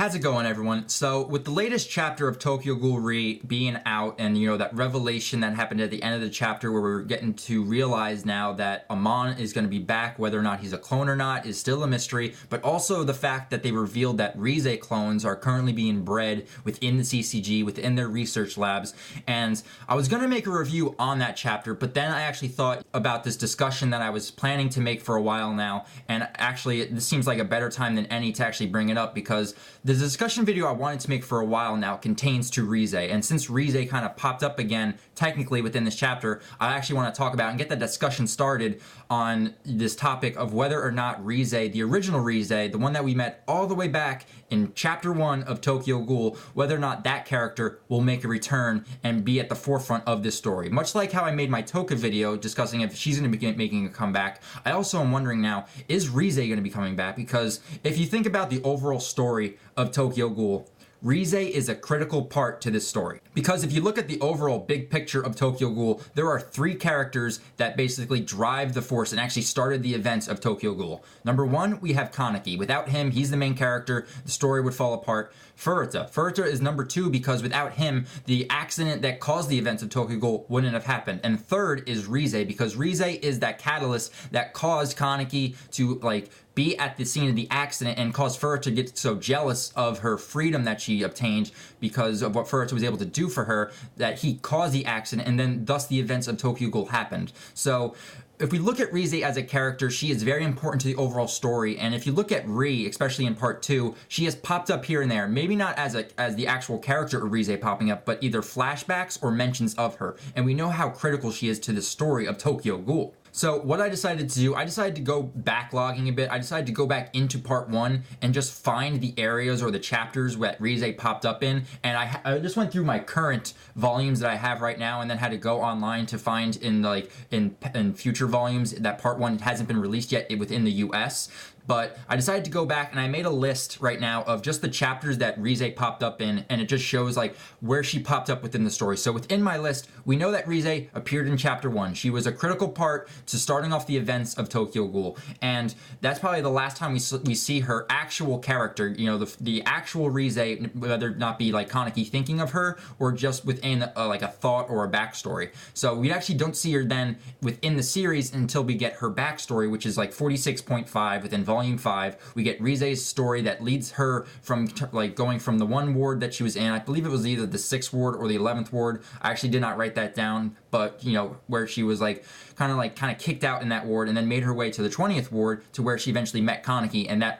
How's it going, everyone? So, with the latest chapter of Tokyo Ghoul being out, and that revelation that happened at the end of the chapter where we're getting to realize now that Amon is going to be back, whether or not he's a clone or not is still a mystery, but also the fact that they revealed that Rize clones are currently being bred within the CCG, within their research labs, and I was going to make a review on that chapter, but then I actually thought about this discussion that I was planning to make for a while now, and actually this seems like a better time than any to actually bring it up, because the discussion video I wanted to make for a while now contains to Rize, and since Rize kind of popped up again technically within this chapter, I actually want to talk about and get the discussion started on this topic of whether or not Rize, the original Rize, the one that we met all the way back in chapter 1 of Tokyo Ghoul, whether or not that character will make a return and be at the forefront of this story. Much like how I made my Toka video discussing if she's going to be making a comeback, I also am wondering now, is Rize going to be coming back? Because if you think about the overall story of Tokyo Ghoul, Rize is a critical part to this story. Because if you look at the overall big picture of Tokyo Ghoul, there are 3 characters that basically drive the force and actually started the events of Tokyo Ghoul. Number 1, we have Kaneki. Without him, he's the main character, the story would fall apart. Furuta is number 2 because without him, the accident that caused the events of Tokyo Ghoul wouldn't have happened. And third is Rize, because Rize is that catalyst that caused Kaneki to be at the scene of the accident and caused Furuta to get so jealous of her freedom that she obtained because of what Furuta was able to do for her, that he caused the accident, and then thus the events of Tokyo Ghoul happened. So if we look at Rize as a character, she is very important to the overall story, and if you look at Ri, especially in part 2, she has popped up here and there, maybe not as the actual character of Rize popping up, but either flashbacks or mentions of her, and we know how critical she is to the story of Tokyo Ghoul. So what I decided to do, I decided to go backlogging a bit. I decided to go back into part 1 and just find the areas or the chapters that Rize popped up in. And I just went through my current volumes that I have right now and then had to go online to find in future volumes that part 1 hasn't been released yet within the US. But I decided to go back and I made a list right now of just the chapters that Rize popped up in, and it just shows where she popped up within the story. So within my list, we know that Rize appeared in chapter 1. She was a critical part to starting off the events of Tokyo Ghoul, and that's probably the last time we see her actual character, the actual Rize, whether it not be Kaneki thinking of her or just within a thought or a backstory. So we actually don't see her then within the series until we get her backstory, which is 46.5 within Volume 5. We get Rize's story that leads her from going from the one ward that she was in. I believe it was either the 6th ward or the 11th ward. I actually did not write that down, but where she was kind of kicked out in that ward and then made her way to the 20th ward to where she eventually met Kaneki, and that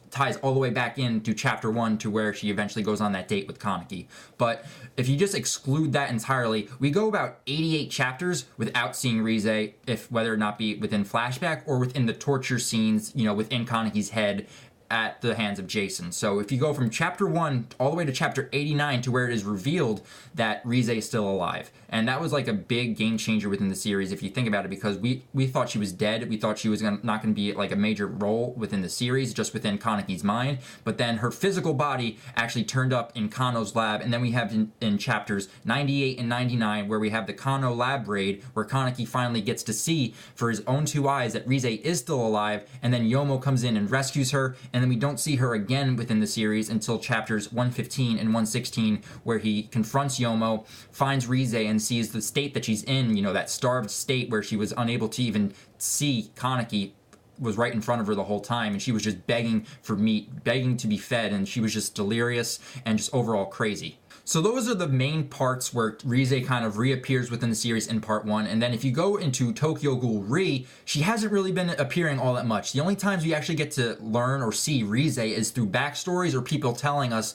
ties all the way back into chapter 1 to where she eventually goes on that date with Kaneki. But if you just exclude that entirely, we go about 88 chapters without seeing Rize, whether or not be within flashback or within the torture scenes, within Kaneki's head at the hands of Jason. So if you go from chapter 1 all the way to chapter 89 to where it is revealed that Rize is still alive. And that was a big game changer within the series if you think about it, because we thought she was dead. We thought she was not going to be a major role within the series, just within Kaneki's mind. But then her physical body actually turned up in Kano's lab, and then we have in chapters 98 and 99 where we have the Kano lab raid where Kaneki finally gets to see for his own 2 eyes that Rize is still alive, and then Yomo comes in and rescues her, and then we don't see her again within the series until chapters 115 and 116 where he confronts Yomo, finds Rize, and sees the state that she's in, that starved state where she was unable to even see Kaneki was right in front of her the whole time, and she was just begging for meat, begging to be fed, and she was just delirious and just overall crazy. So those are the main parts where Rize kind of reappears within the series in part 1, and then if you go into Tokyo Ghoul Ri, she hasn't really been appearing all that much. The only times we actually get to learn or see Rize is through backstories or people telling us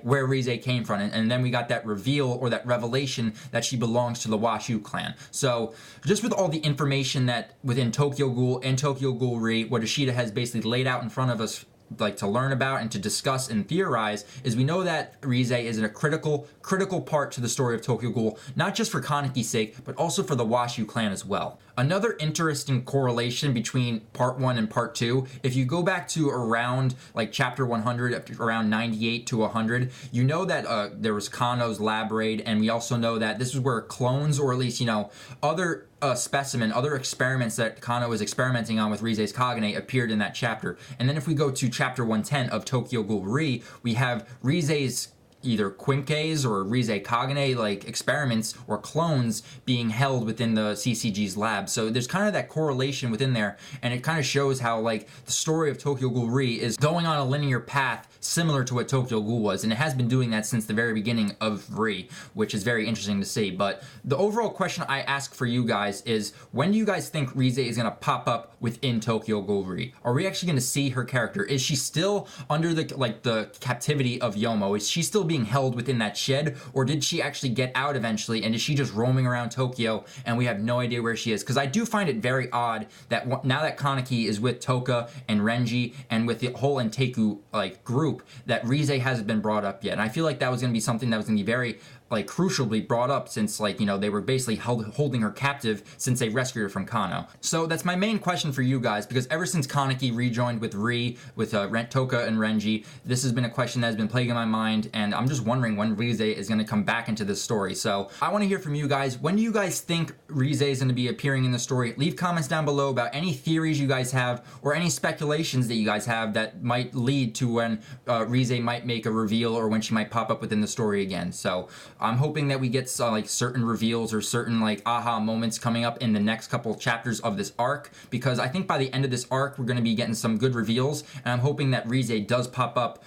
where Rize came from, and then we got that reveal or that revelation that she belongs to the Washu clan. So just with all the information that within Tokyo Ghoul and Tokyo Ghoul Ri, what Ishida has basically laid out in front of us to learn about and to discuss and theorize, is we know that Rize is a critical part to the story of Tokyo Ghoul, not just for Kaneki's sake, but also for the Washu clan as well. Another interesting correlation between part 1 and part 2, if you go back to around like chapter 100, around 98 to 100, you know that there was Kano's lab raid, and we also know that this is where clones, or at least, you know, other other experiments that Kano was experimenting on with Rize's Kagane appeared in that chapter. And then if we go to chapter 110 of Tokyo Ghoul Re, we have Rize's either Quinkes or Rize Kagane like experiments or clones being held within the CCG's lab. So there's kind of that correlation within there, and it kind of shows how like the story of Tokyo Ghoul Re is going on a linear path similar to what Tokyo Ghoul was, and it has been doing that since the very beginning of Re, which is very interesting to see. But the overall question I ask for you guys is, when do you guys think Rize is going to pop up within Tokyo Ghoul Re? Are we actually going to see her character? Is she still under the captivity of Yomo? Is she still being held within that shed, or did she actually get out eventually, and is she just roaming around Tokyo and we have no idea where she is? Because I do find it very odd that now that Kaneki is with Toka and Renji and with the whole Enteku like group, that Rize hasn't been brought up yet. And I feel like that was going to be something that was going to be very like crucially brought up, since like, you know, they were basically holding her captive since they rescued her from Kano. So that's my main question for you guys, because ever since Kaneki rejoined with Toka and Renji, this has been a question that has been plaguing my mind, and I'm just wondering when Rize is going to come back into this story. So I want to hear from you guys. When do you guys think Rize is going to be appearing in the story? Leave comments down below about any theories you guys have, or any speculations that you guys have that might lead to when Rize might make a reveal, or when she might pop up within the story again. So I'm hoping that we get like certain reveals or certain like aha moments coming up in the next couple chapters of this arc, because I think by the end of this arc we're going to be getting some good reveals, and I'm hoping that Rize does pop up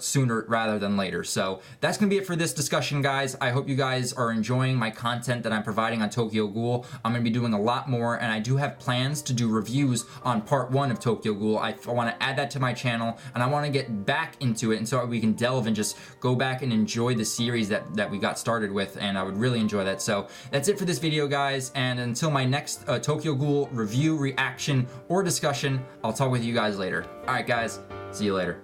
sooner rather than later. So that's going to be it for this discussion, guys. I hope you guys are enjoying my content that I'm providing on Tokyo Ghoul. I'm going to be doing a lot more, and I do have plans to do reviews on part 1 of Tokyo Ghoul. I want to add that to my channel, and I want to get back into it, and so we can delve and just go back and enjoy the series that we got started with, and I would really enjoy that. So that's it for this video, guys, and until my next Tokyo Ghoul review, reaction, or discussion, I'll talk with you guys later. Alright guys, see you later.